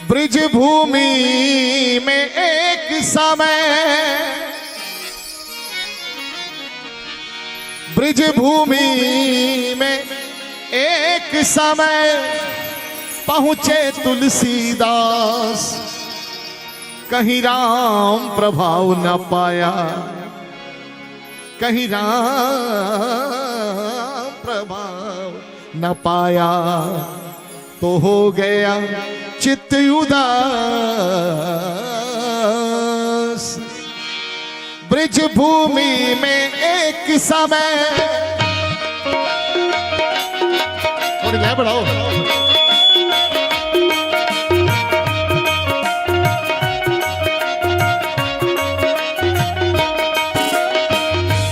Bridge भूमि में एक समय, ब्रिज भूमि में एक समय पहुंचे तुलसीदास, कहीं राम प्रभाव न पाया, कहीं राम प्रभाव न पाया, तो हो गया चित्त उदास। ब्रिज भूमि में एक समय, थोड़ी लय बढ़ाओ,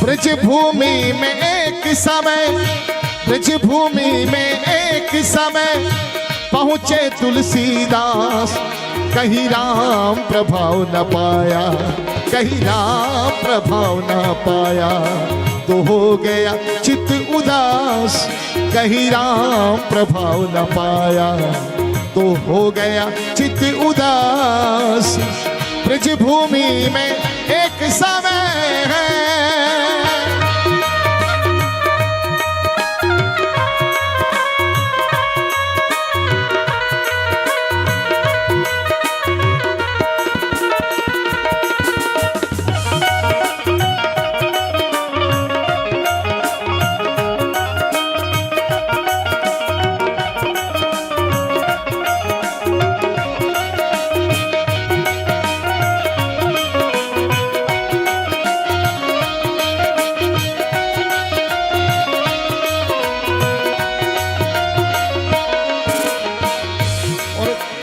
ब्रिज भूमि में एक समय, ब्रिज भूमि में एक समय पहुंचे तुलसीदास, कहीं राम प्रभाव न पाया, कहीं राम प्रभाव न पाया, तो हो गया चित्त उदास, कहीं राम प्रभाव न पाया, तो हो गया चित्त उदास। ब्रिज भूमि में एक समय है,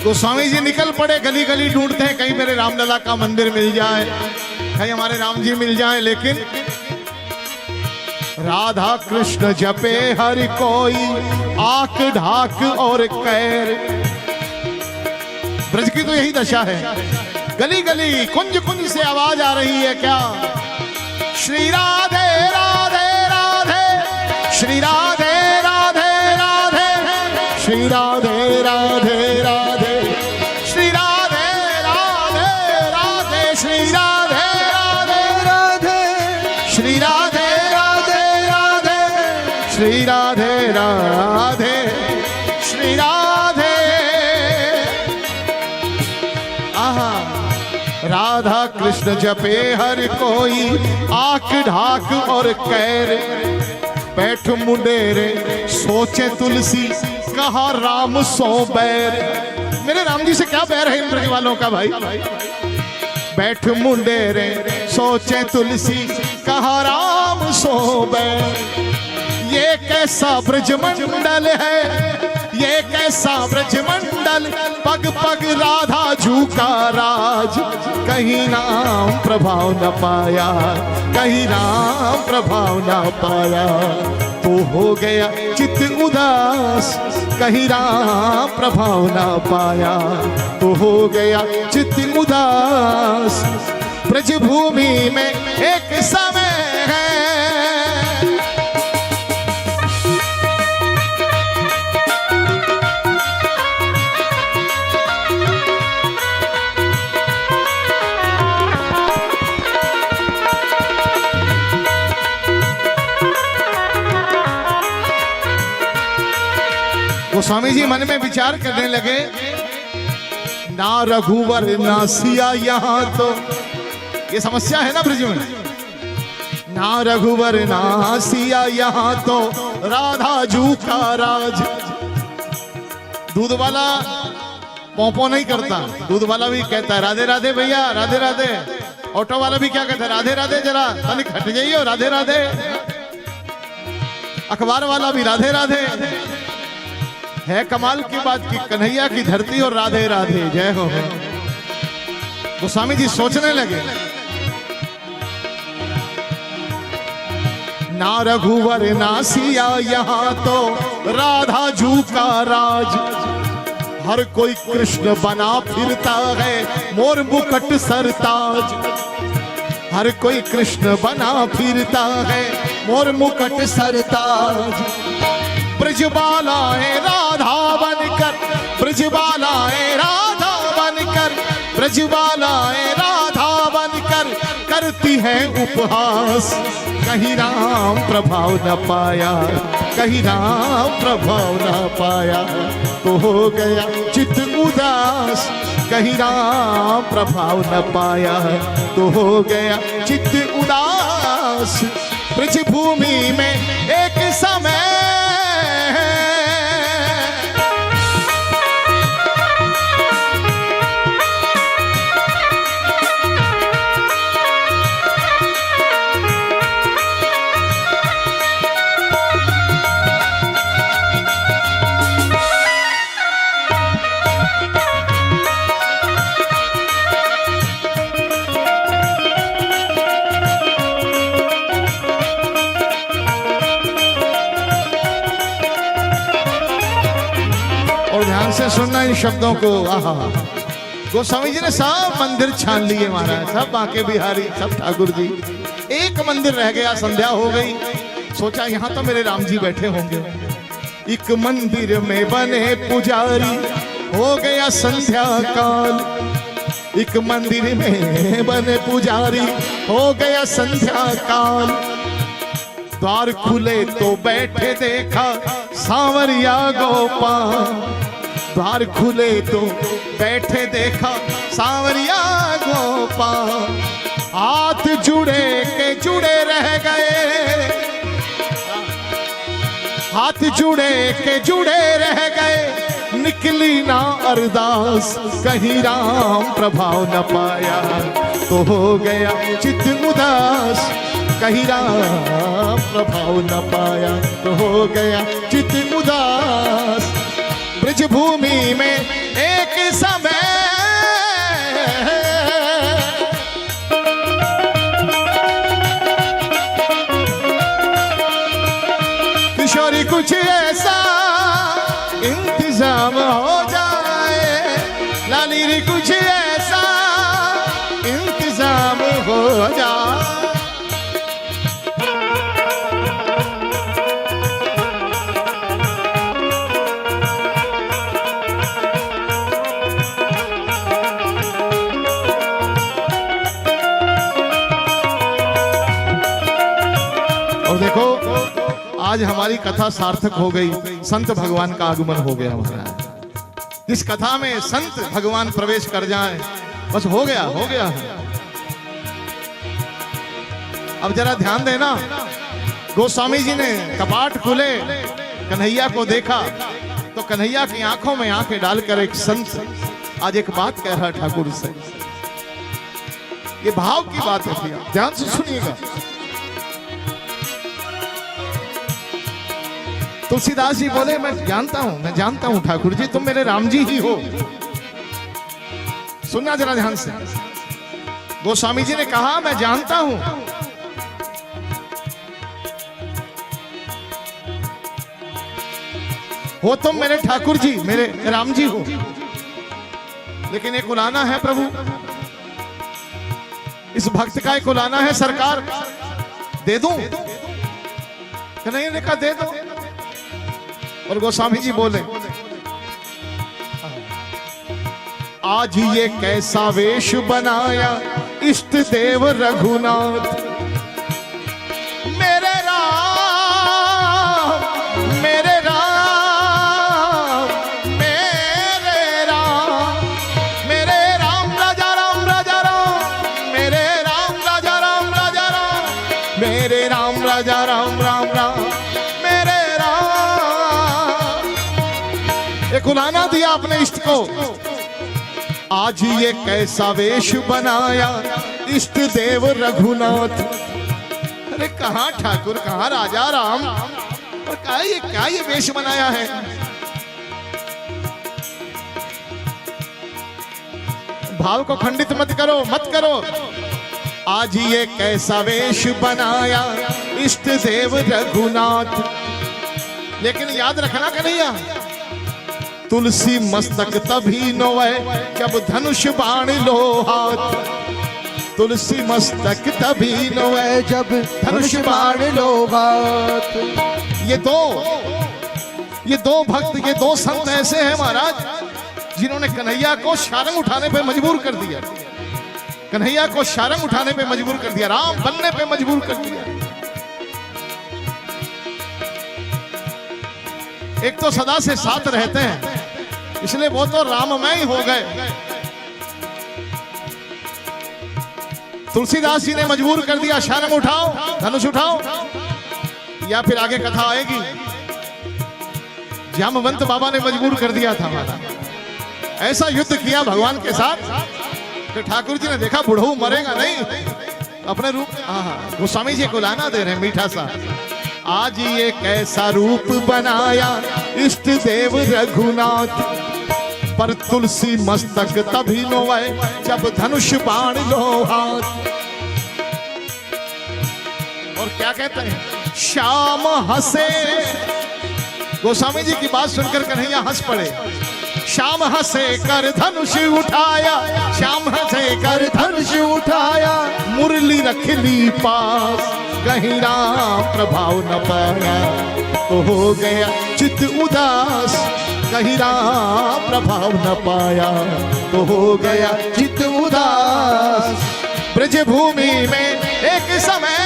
गोस्वामी जी निकल पड़े, गली गली ढूंढते हैं कहीं मेरे रामलला का मंदिर मिल जाए, कहीं हमारे राम जी मिल जाए, लेकिन राधा कृष्ण जपे हरि कोई, आंख ढाक और कैर। ब्रज की तो यही दशा है, गली गली कुंज कुंज से आवाज आ रही है क्या, श्री राधे राधे राधे, श्री राधे राधे राधे, श्री राधे राधे राधे, श्री राधे राधे राधे, श्री राधे राधे राधे, श्री राधे राधे राधे, श्री राधे राधे, श्री राधे। आहा, राधा कृष्ण जपे हर कोई, आंख ढाक और कैर, बैठ मुंडेरे सोचे तुलसी, कहा राम सो बैर। मेरे राम जी से क्या बैर है इन ब्रज वालों का भाई। बैठ मुंडेरे सोचे तुलसी, कहा राम सो बैर। ये कैसा ब्रजमंडल है, ये कैसा ब्रजमंडल, पग पग राधा जू का राज, कहीं राम प्रभाव न पाया, कहीं राम प्रभाव न पाया, तो हो गया चित्त उदास, कहीं राम प्रभाव न पाया, तो हो गया चित्त उदास। ब्रज भूमि में एक समय है, गोस्वामी जी मन में विचार करने लगे, ना रघुवर ना सिया यहाँ, तो ये समस्या है ना ब्रज में, ना रघुवर ना सिया यहाँ, तो राधा जू का राज। दूध वाला पोंपो नहीं करता, दूध वाला भी कहता है राधे राधे भैया, राधे राधे। ऑटो वाला भी क्या कहता है, राधे राधे, जरा तनिक हट जाइए, राधे राधे। अखबार वाला भी राधे राधे। है कमाल की बात कि कन्हैया की धरती और राधे राधे, जय हो। गोस्वामी जी सोचने लगे, ना रघुवर ना सिया यहाँ, तो राधा जू का राज। हर कोई कृष्ण बना फिरता है, मोर मुकुट सरताज। हर कोई कृष्ण बना फिरता है, मोर मुकुट सरताज। ब्रजबालाएं राधा बनकर, ब्रजबालाएं राधा ब्रजबालाएं राधा बनकर करती है उपहास। कहीं राम प्रभाव न पाया, कहीं राम प्रभाव न पाया तो हो गया चित्त उदास। कहीं राम प्रभाव न पाया तो हो गया चित्त उदास। ब्रज भूमि में एक समय से सुनना इन शब्दों को। आहा, गोस्वामी जी ने सब मंदिर छान लिए महाराज, सब बांके बिहारी, सब ठाकुर जी। एक मंदिर रह गया, संध्या हो गई, सोचा यहाँ तो मेरे राम जी बैठे होंगे। एक मंदिर में बने पुजारी, हो गया संध्या काल। एक मंदिर में बने पुजारी, हो गया संध्या काल। द्वार खुले तो बैठे देखा सांवरिया गोपाल। द्वार खुले तो बैठे देखा सांवरिया गोपाल। हाथ जुड़े के जुड़े रह गए, हाथ जुड़े के जुड़े रह गए, निकली ना अरदास। कहीं राम प्रभाव न पाया तो हो गया चित्त उदास। कहीं राम प्रभाव न पाया तो हो गया चित्त उदास। ब्रज भूमि में एक समय किशोरी कुछ ऐसा इंतजाम हो जाए, लाली रे कुछ ऐसा इंतजाम हो जाए। आज हमारी कथा सार्थक हो गई, संत भगवान का आगमन हो गया महाराज। जिस कथा में संत भगवान प्रवेश कर जाए बस हो गया, हो गया। अब जरा ध्यान देना, गोस्वामी जी ने कपाट खुले, कन्हैया को देखा तो कन्हैया की आंखों में आंखें डालकर एक संत आज एक बात कह रहा ठाकुर से। ये भाव की बात है भैया, ध्यान से सुनिएगा। तुलसीदास जी बोले मैं जानता हूं ठाकुर जी, तुम मेरे राम जी ही हो। सुनना जरा ध्यान से। गोस्वामी जी ने कहा मैं जानता हूं, हो तुम मेरे ठाकुर जी, मेरे राम जी हो, लेकिन एक उलाना है प्रभु, इस भक्त का एक उलाना है सरकार, दे दूं? नहीं ने कहा दे दो। और गोस्वामी जी बोले आज ये कैसा वेश बनाया इष्ट देव रघुनाथ। मेरे राम, मेरे राम, मेरे राम, मेरे राम राजा राम राजा राम, मेरे राम राजा राम राजा राम, मेरे राम राजा राम राम राम, मेरे एक उलाना दिया अपने इष्ट को। आज ये कैसा वेश बनाया इष्ट देव रघुनाथ। अरे कहाँ ठाकुर, कहाँ राजा राम, और क्या ये वेश बनाया है? भाव को खंडित मत करो, मत करो। आज ये कैसा वेश बनाया इष्ट देव रघुनाथ। लेकिन याद रखना कन्हैया, तुलसी मस्तक तभी नोए जब धनुष बाण लो हाथ। तुलसी मस्तक तभी नोए जब धनुष बाण लो हाथ। ये दो भक्त, ये दो संत ऐसे हैं महाराज जिन्होंने कन्हैया को शारंग उठाने पे मजबूर कर दिया, कन्हैया को शारंग उठाने पे मजबूर कर दिया, राम बनने पे मजबूर कर दिया। एक तो सदा से साथ रहते हैं, इसलिए वो तो राममय ही हो गए। तुलसीदास जी ने मजबूर कर दिया, शारंग उठाओ, धनुष उठाओ। या फिर आगे कथा आएगी, जामवंत बाबा ने मजबूर कर दिया था हमारा। ऐसा युद्ध किया भगवान के साथ कि ठाकुर जी ने देखा बुढ़ऊ मरेगा नहीं, अपने रूप। गोस्वामी जी को लाना दे रहे मीठा सा। आज ये कैसा रूप बनाया इष्ट देव रघुनाथ, पर तुलसी मस्तक तभी नोए जब धनुष बाण लो हाथ। और क्या कहते हैं, श्याम हंसे। गोस्वामी जी की बात सुनकर कन्हैया हंस पड़े। श्याम हंसे कर धनुष उठाया, श्याम हंसे कर धनुष उठाया, मुरली रख ली पास, कहीं राम प्रभाव न पाया, तो हो गया चित्त उदास, कहीं राम प्रभाव न पाया, तो हो गया चित्त उदास। ब्रज भूमि में एक समय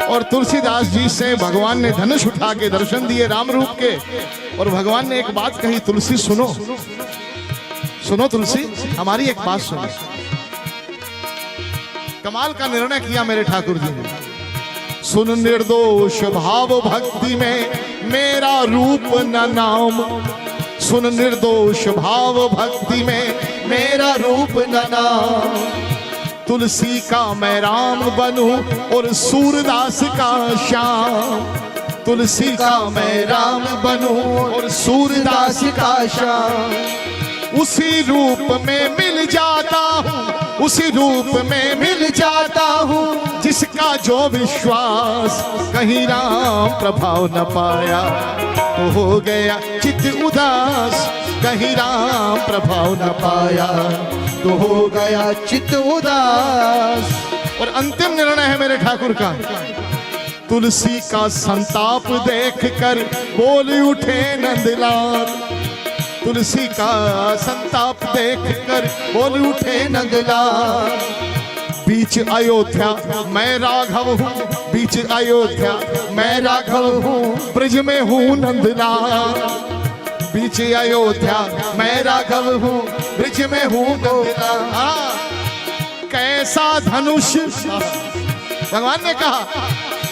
और तुलसीदास जी से भगवान ने धनुष उठा के दर्शन दिए राम रूप के। और भगवान ने एक बात कही, तुलसी सुनो, सुनो तुलसी, हमारी एक बात सुनो। कमाल का निर्णय किया मेरे ठाकुर जी ने। सुन निर्दोष भाव भक्ति में मेरा रूप न नाम, सुन निर्दोष भाव भक्ति में मेरा रूप न नाम। तुलसी का मैं राम बनूं और सूरदास का श्याम, तुलसी का मैं राम बनूं और सूरदास का श्याम। उसी रूप में मिल जाता हूँ, उसी रूप में मिल जाता हूँ, जिसका जो विश्वास, कहीं राम प्रभाव न पाया, तो हो गया चित्त उदास, कहीं राम प्रभाव न पाया, तो हो गया चित्त उदास। और अंतिम निर्णय है मेरे ठाकुर का। तुलसी का संताप देखकर बोल उठे नंदलाल, तुलसी का संताप देखकर बोल उठे नंदलाल। बीच अयोध्या मैं राघव हूँ, बीच अयोध्या मैं राघव हूँ, ब्रज में हूँ नंदलाल। बीच अयोध्या मैं राघव हूँ, ब्रज में हूँ नंदलाल। कैसा धनुष, भगवान ने कहा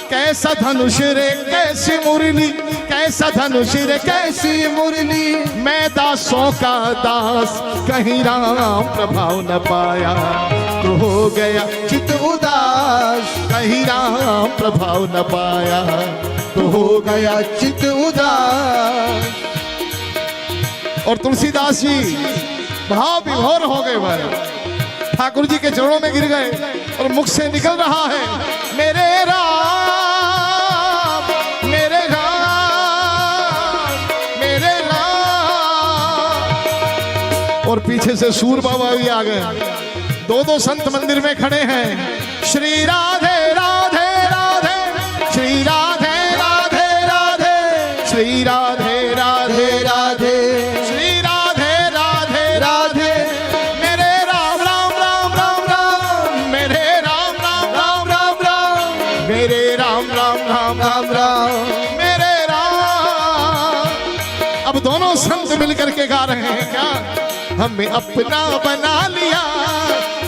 कैसा धनुष रे कैसी मुरली, कैसा धनुष रे कैसी मुरली, मैं दासों का दास, कहीं राम प्रभाव न पाया, तो हो गया चित्त उदास, कहीं राम प्रभाव न पाया, तो हो गया चित्त उदास। और तुलसीदास जी भाव विभोर हो गए, भाई ठाकुर जी के चरणों में गिर गए और मुख से निकल रहा है मेरे राम, मेरे राम, मेरे राम। और पीछे से सूर बाबा भी आ गए। दो दो संत मंदिर में खड़े हैं। श्री राधे राधे राधे, श्री राधे राधे राधे, श्री राधे राधे राधे, श्री राधे राधे राधे, मेरे राम राम राम राम राम, मेरे राम राम राम राम राम, मेरे राम राम राम राम राम, मेरे राम। अब दोनों संत मिलकर के गा रहे हैं क्या, हमें अपना बना लिया,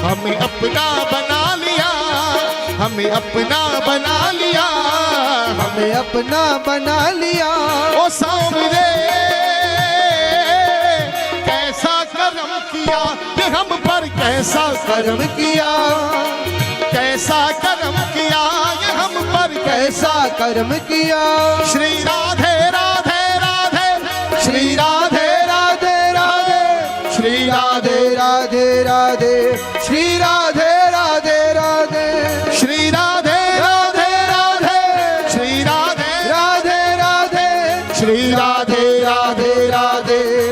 हमें अपना बना लिया, हमें अपना बना लिया, हमें अपना बना लिया। ओ सामने कैसा कर्म किया कि हम पर, कैसा कर्म किया, कैसा कर्म किया ये हम पर, कैसा कर्म किया। श्री राधे राधे राधे, श्री राधे राधे राधे, श्री राधे राधे राधे, श्री राधे राधे राधे, श्री राधे राधे राधे, श्री राधे राधे राधे